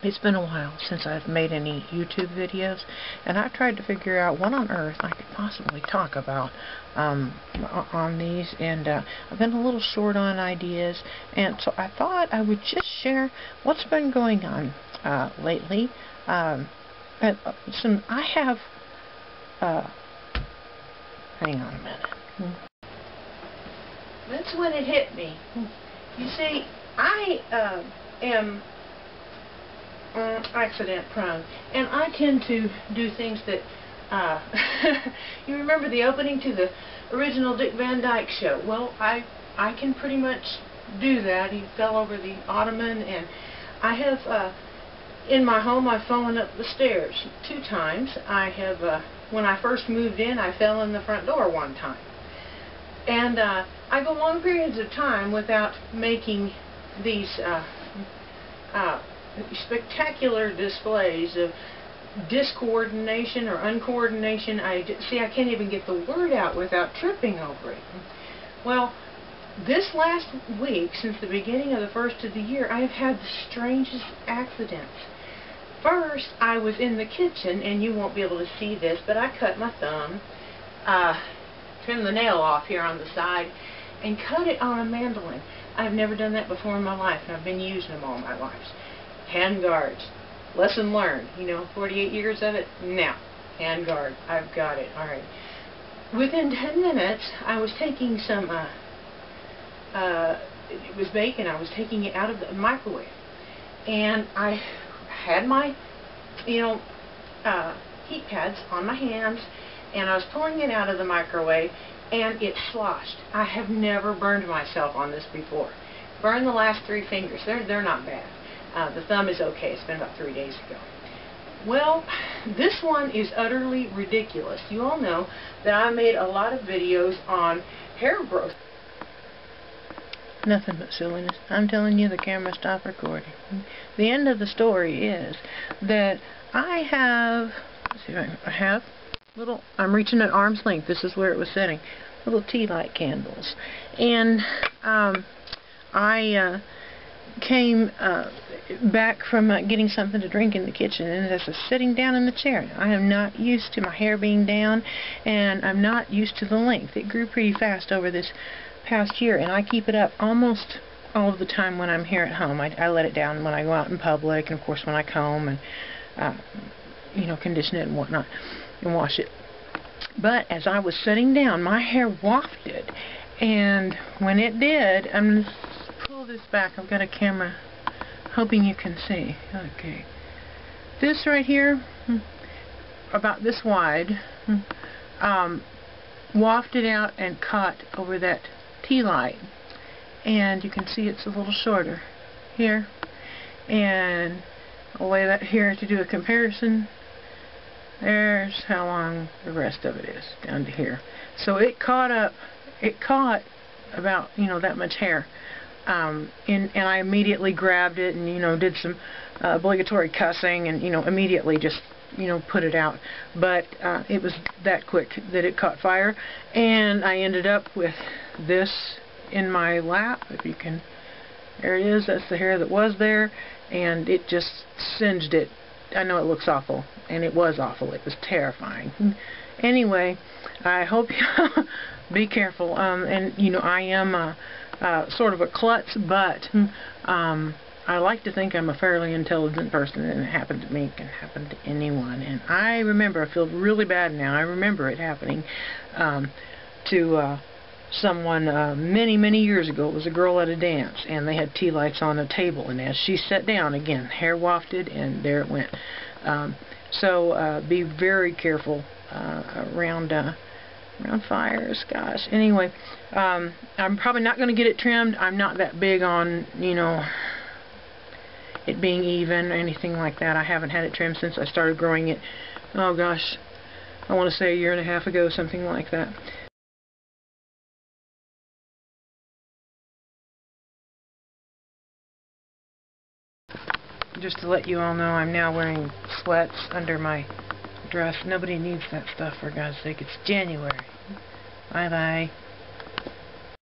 It's been a while since I've made any YouTube videos, and I've tried to figure out what on earth I could possibly talk about on these, and I've been a little short on ideas, and so I thought I would just share what's been going on lately. I have, hang on a minute. That's when it hit me. You see, I am accident prone, and I tend to do things that you remember the opening to the original Dick Van Dyke show. Well, I can pretty much do that. He fell over the ottoman, and I have in my home I've fallen up the stairs 2 times. I have when I first moved in, I fell in the front door 1 time, and I go long periods of time without making these spectacular displays of discoordination or uncoordination. I can't even get the word out without tripping over it. Well, this last week, since the beginning of the first of the year, I have had the strangest accidents. First, I was in the kitchen, and you won't be able to see this, but I cut my thumb, trimmed the nail off here on the side, and cut it on a mandolin. I've never done that before in my life, and I've been using them all my life. Hand guards. Lesson learned. 48 years of it. Now, hand guard. I've got it. Alright. Within 10 minutes, I was taking some, it was bacon. I was taking it out of the microwave. And I had my, heat pads on my hands, and I was pulling it out of the microwave, and it sloshed. I have never burned myself on this before. Burned the last 3 fingers. They're not bad. The thumb is okay. It's been about 3 days ago. Well, this one is utterly ridiculous. You all know that I made a lot of videos on hair growth. Nothing but silliness. I'm telling you, the camera stopped recording. The end of the story is that I have, let's see if I have little, I'm reaching at arm's length. This is where it was sitting. Little tea light candles. And I came back from getting something to drink in the kitchen, and as I was sitting down in the chair, I am not used to my hair being down, and I'm not used to the length. It grew pretty fast over this past year, and I keep it up almost all of the time when I'm here at home. I let it down when I go out in public, and of course when I comb and condition it and whatnot and wash it. But as I was sitting down, my hair wafted, and when it did, I'm going to pull this back. I've got a camera, hoping you can see. Okay. This right here, about this wide, wafted out and caught over that tea light. And you can see it's a little shorter here. And I'll lay that here to do a comparison. There's how long the rest of it is, down to here. So it caught about, that much hair. And I immediately grabbed it and, did some obligatory cussing and, immediately just, put it out. But it was that quick that it caught fire. And I ended up with this in my lap. If you can, there it is. That's the hair that was there. And it just singed it. I know it looks awful. And it was awful. It was terrifying. Anyway, I hope you be careful. And, I am sort of a klutz, but I like to think I'm a fairly intelligent person, and it happened to me. It can happen to anyone. And I remember, I feel really bad now, I remember it happening to someone many, many years ago. It was a girl at a dance, and they had tea lights on a table, and as she sat down, again, hair wafted, and there it went. So be very careful around fires, gosh. Anyway, I'm probably not going to get it trimmed. I'm not that big on, it being even or anything like that. I haven't had it trimmed since I started growing it. Oh gosh, I want to say 1.5 years ago, something like that. Just to let you all know, I'm now wearing sweats under my dress. Nobody needs that stuff, for God's sake. It's January. Bye-bye.